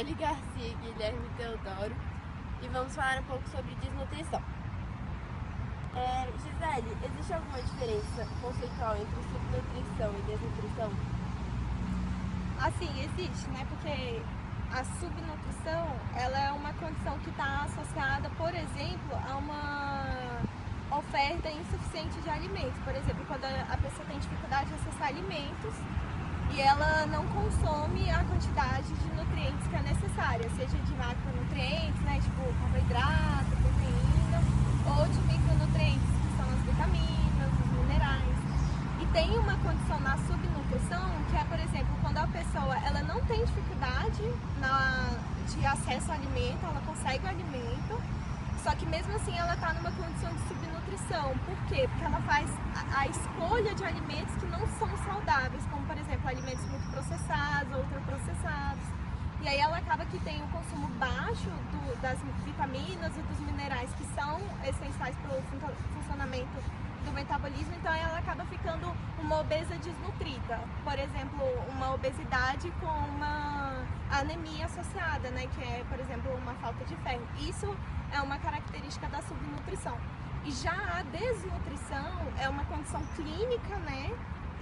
Gisele Garcia e Guilherme Teodoro e vamos falar um pouco sobre desnutrição. Gisele, existe alguma diferença conceitual entre subnutrição e desnutrição? Assim, existe, né? Porque a subnutrição, ela é uma condição que está associada, por exemplo, a uma oferta insuficiente de alimentos. Por exemplo, quando a pessoa tem dificuldade de acessar alimentos e ela não consome a quantidade de nutrientes que é necessária, seja de macronutrientes, né, tipo carboidrato, proteína, ou de micronutrientes, que são as vitaminas, os minerais. E tem uma condição na subnutrição que é, por exemplo, quando a pessoa ela não tem dificuldade de acesso ao alimento, ela consegue o alimento, só que mesmo assim ela está numa condição de subnutrição. Por quê? Porque ela faz a escolha de alimentos que não são saudáveis, como por exemplo alimentos muito processados, ultraprocessados. E aí ela acaba que tem um consumo baixo das vitaminas e dos minerais que são essenciais para o funcionamento do metabolismo, então ela acaba ficando uma obesa desnutrida. Por exemplo, uma obesidade com uma anemia associada, né, que é, por exemplo, uma falta de ferro. Isso é uma característica da subnutrição. E já a desnutrição é uma condição clínica, né,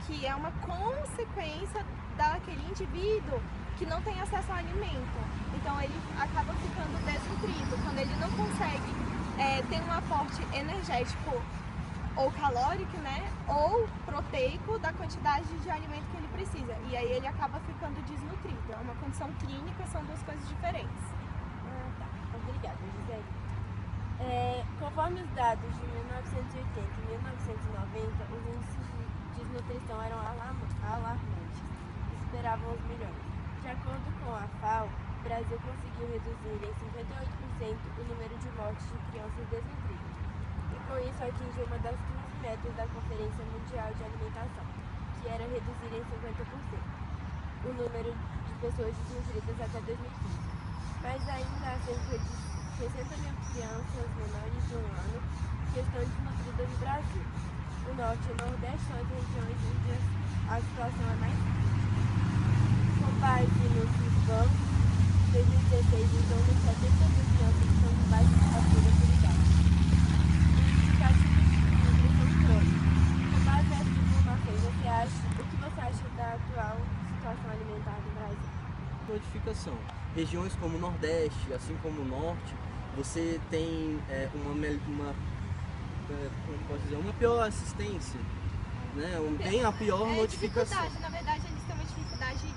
que é uma consequência daquele indivíduo que não tem acesso ao alimento. Então ele acaba ficando desnutrido, quando ele não consegue ter um aporte energético ou calórico, né, ou proteico da quantidade de alimento que ele precisa. E aí ele acaba ficando desnutrido. É uma condição clínica, são duas coisas diferentes. Tá. Obrigada, Gisele. Conforme os dados de 1980 e 1990, os índices de desnutrição eram alarmantes e superavam os milhões. De acordo com a FAO, o Brasil conseguiu reduzir em 58% o número de mortes de crianças desnutridas. E com isso atingiu uma das 15 metas da Conferência Mundial de Alimentação, que era reduzir em 50% o número de pessoas desnutridas até 2015. Mas ainda há cerca de 60 mil crianças menores de 1 ano que estão desnutridas no Brasil. O Norte e o Nordeste são as regiões onde a situação é mais crítica. Com base no CISBAN, em 2016, em torno de 70 mil crianças estão debaixo de estatura por idade. Com base nessas informações, o que você acha da atual situação alimentar no Brasil? Modificação. Regiões como o Nordeste, assim como o Norte, você tem uma pior assistência, né? Tem a pior notificação. Na verdade, eles têm uma dificuldade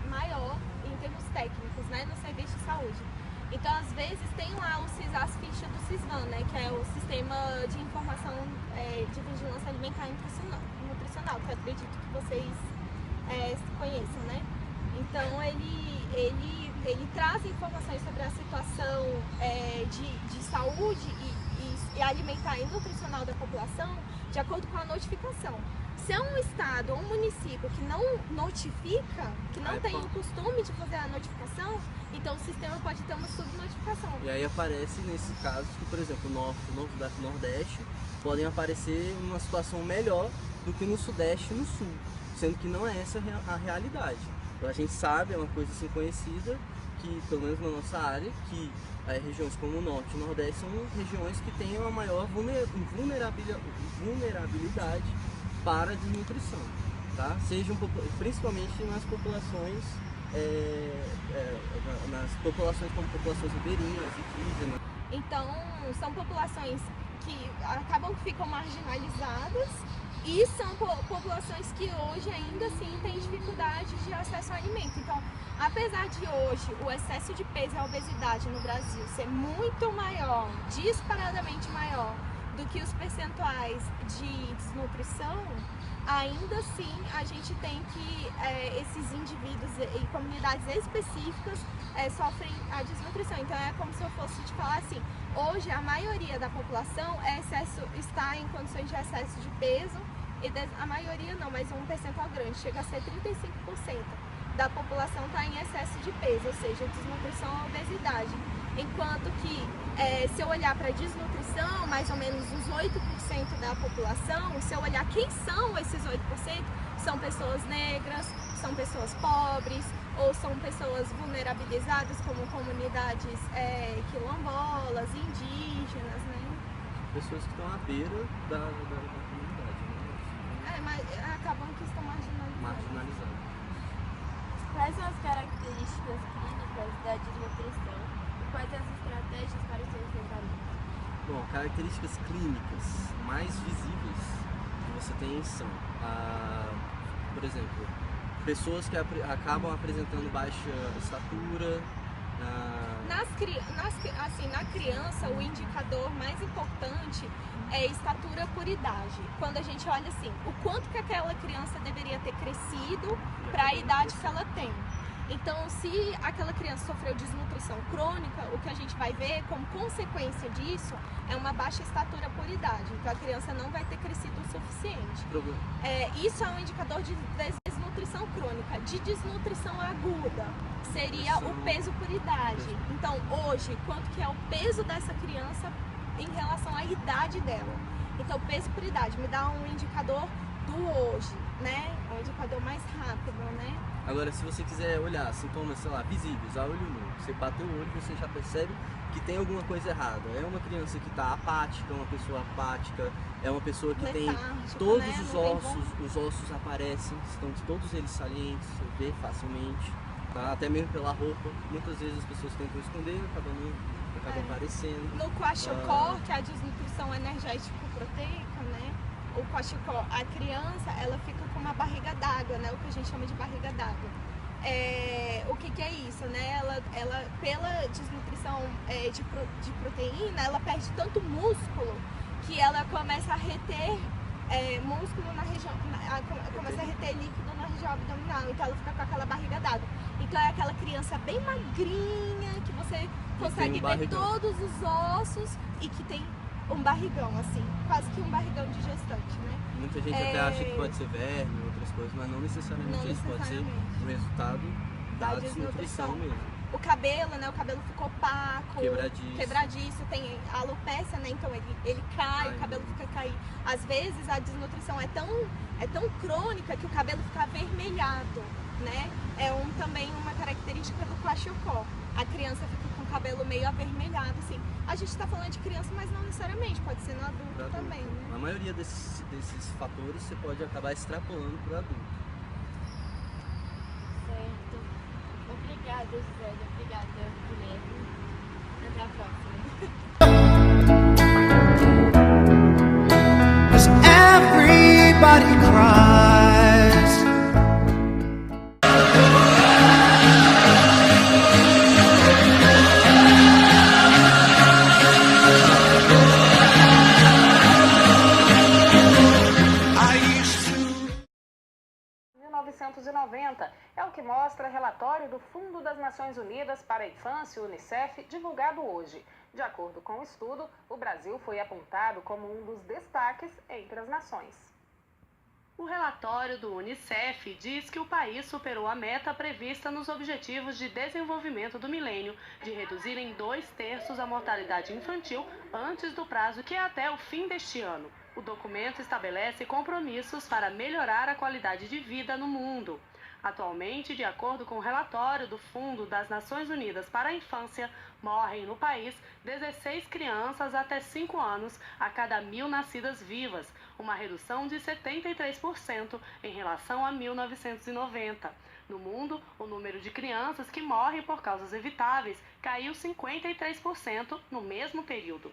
maior em termos técnicos, né, no serviço de saúde. Então, às vezes, tem lá as fichas do CISVAN, né, que é o Sistema de Informação de Vigilância Alimentar e Nutricional, que eu acredito que vocês conheçam, né? Então, ele traz informações sobre a situação de saúde e alimentar e nutricional da população de acordo com a notificação. Se é um estado ou um município que não notifica, que não tem o costume de fazer a notificação, então o sistema pode ter uma subnotificação. E aí aparece nesses casos que, por exemplo, no Nordeste podem aparecer uma situação melhor do que no Sudeste e no Sul, sendo que não é essa a realidade. Então, a gente sabe, é uma coisa assim conhecida, que pelo menos na nossa área, que regiões como o Norte e o Nordeste são regiões que têm uma maior vulnerabilidade para a desnutrição, tá? Principalmente nas populações, como populações ribeirinhas, indígenas. Então, são populações que acabam que ficam marginalizadas e são populações que hoje ainda assim têm dificuldade de acesso ao alimento. Então, apesar de hoje o excesso de peso e a obesidade no Brasil ser muito maior, disparadamente maior, do que os percentuais de desnutrição, ainda assim a gente tem que esses indivíduos e comunidades específicas sofrem a desnutrição. Então é como se eu fosse te falar assim, hoje a maioria da população está em condições de excesso de peso, e a maioria não, mas um percentual grande, chega a ser 35% da população está em excesso de peso, ou seja, desnutrição ou obesidade. Enquanto que, se eu olhar para a desnutrição, mais ou menos os 8% da população, se eu olhar quem são esses 8%, são pessoas negras, são pessoas pobres ou são pessoas vulnerabilizadas, como comunidades quilombolas, indígenas, né? Pessoas que estão à beira da comunidade, né? Mas acabam que estão marginalizadas. Marginalizadas. Quais são as características clínicas da desnutrição e quais as estratégias para o seu enfrentamento? Bom, características clínicas mais visíveis que você tem são, por exemplo, pessoas que acabam apresentando baixa estatura. Na criança, o indicador mais importante é estatura por idade. Quando a gente olha assim, o quanto que aquela criança deveria ter crescido para a idade que ela tem. Então, se aquela criança sofreu desnutrição crônica, o que a gente vai ver como consequência disso é uma baixa estatura por idade. Então, a criança não vai ter crescido o suficiente. Isso é um indicador de desnutrição crônica. De desnutrição aguda seria o peso por idade. Então, hoje, quanto que é o peso dessa criança em relação à idade dela? Então, peso por idade me dá um indicador do hoje, né? Um indicador mais rápido, né? Agora, se você quiser olhar sintomas, sei lá, visíveis, a olho nu, você bateu o olho, você já percebe que tem alguma coisa errada. É uma criança que está apática, uma pessoa apática, é uma pessoa que tem todos os ossos aparecem, estão todos eles salientes, você vê facilmente, tá? Até mesmo pela roupa. Muitas vezes as pessoas tentam esconder, acaba aparecendo. No kwashiorkor, que é a desnutrição energético-proteica, né? O kwashiorkor, a criança, ela fica com uma barriga d'água, né? O que a gente chama de barriga d'água. O que é isso, né? Ela pela desnutrição de proteína, ela perde tanto músculo que ela começa a reter músculo na região, começa a reter líquido na região abdominal, então ela fica com aquela barriga d'água. Então é aquela criança bem magrinha, que você consegue ver todos os ossos e que tem um barrigão, assim, quase que um barrigão de gestante, né? Muita gente até acha que pode ser verme, outras coisas, mas não necessariamente isso pode ser o resultado da desnutrição mesmo. O cabelo, né? O cabelo ficou opaco, quebradiço, tem alopecia, né? Então ele cai, o cabelo fica cair. Às vezes a desnutrição é tão crônica que o cabelo fica avermelhado, né? Também uma característica do kwashiorkor. A criança fica com o cabelo meio avermelhado, assim. A gente está falando de criança, mas não necessariamente, pode ser no adulto também, né? A maioria desses fatores você pode acabar extrapolando para o adulto. Certo. Obrigada, Gisele. Obrigada, Guilherme. Até a próxima. Everybody cries. É o que mostra relatório do Fundo das Nações Unidas para a Infância, UNICEF, divulgado hoje. De acordo com o estudo, o Brasil foi apontado como um dos destaques entre as nações. O relatório do UNICEF diz que o país superou a meta prevista nos Objetivos de Desenvolvimento do Milênio, de reduzir em 2/3 a mortalidade infantil antes do prazo, que é até o fim deste ano. O documento estabelece compromissos para melhorar a qualidade de vida no mundo. Atualmente, de acordo com o relatório do Fundo das Nações Unidas para a Infância, morrem no país 16 crianças até 5 anos a cada 1.000 nascidas vivas, uma redução de 73% em relação a 1990. No mundo, o número de crianças que morrem por causas evitáveis caiu 53% no mesmo período.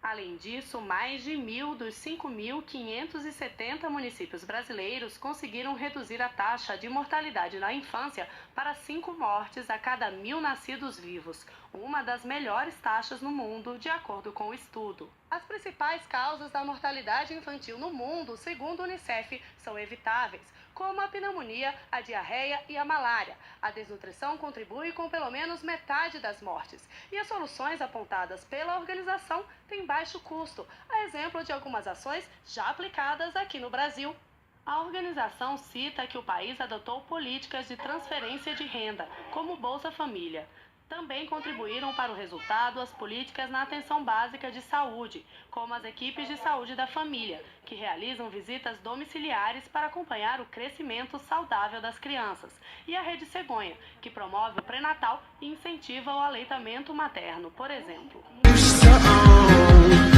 Além disso, mais de 1.000 dos 5.570 municípios brasileiros conseguiram reduzir a taxa de mortalidade na infância para 5 mortes a cada 1.000 nascidos vivos, uma das melhores taxas no mundo, de acordo com o estudo. As principais causas da mortalidade infantil no mundo, segundo o UNICEF, são evitáveis, como a pneumonia, a diarreia e a malária. A desnutrição contribui com pelo menos metade das mortes. E as soluções apontadas pela organização têm baixo custo, a exemplo de algumas ações já aplicadas aqui no Brasil. A organização cita que o país adotou políticas de transferência de renda, como Bolsa Família. Também contribuíram para o resultado as políticas na atenção básica de saúde, como as equipes de saúde da família, que realizam visitas domiciliares para acompanhar o crescimento saudável das crianças, e a Rede Cegonha, que promove o pré-natal e incentiva o aleitamento materno, por exemplo. So